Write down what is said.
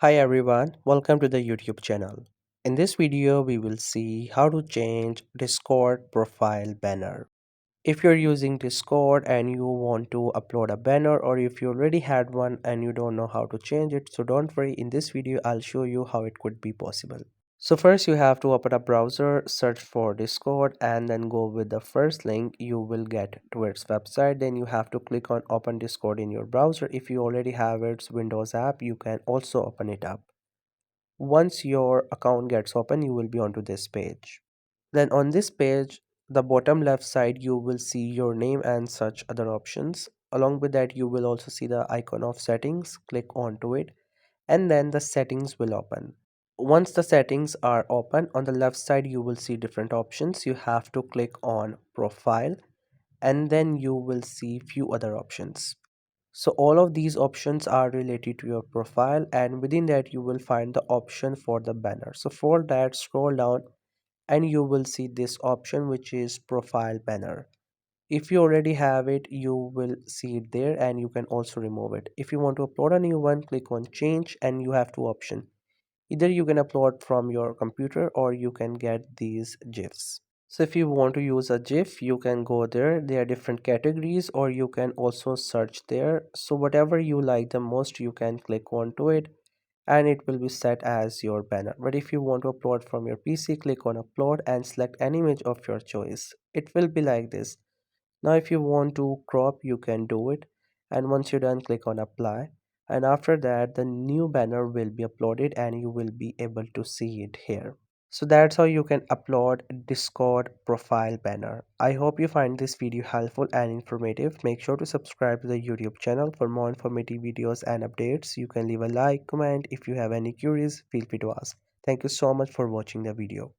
Hi everyone, welcome to the YouTube channel. In this video, we will see how to change Discord profile banner. If you're using Discord and you want to upload a banner, or if you already had one and you don't know how to change it, so don't worry, in this video I'll show you how it could be possible. So first you have to open a browser, search for Discord, and then go with the first link you will get to its website. Then you have to click on open Discord in your browser. If you already have its Windows app, you can also open it up. Once your account gets open, you will be onto this page. Then on this page, the bottom left side, you will see your name and such other options. Along with that, you will also see the icon of settings. Click onto it, and then the settings will open. Once the settings are open, on the left side you will see different options. You have to click on profile, and then you will see few other options. So all of these options are related to your profile, and within that you will find the option for the banner. So for that, scroll down and you will see this option, which is profile banner. If you already have it, you will see it there, and you can also remove it. If you want to upload a new one, click on change, and you have two options. Either you can upload from your computer or you can get these GIFs. So if you want to use a GIF, you can go there. There are different categories, or you can also search there. So whatever you like the most, you can click onto it and it will be set as your banner. But if you want to upload from your PC, click on upload and select an image of your choice. It will be like this. Now if you want to crop, you can do it, and once you're done, click on apply, and after that the new banner will be uploaded and you will be able to see it here. So that's how you can upload Discord profile banner. I hope you find this video helpful and informative. Make sure to subscribe to the YouTube channel for more informative videos and updates. You can leave a like, comment. If you have any queries, feel free to ask. Thank you so much for watching the video.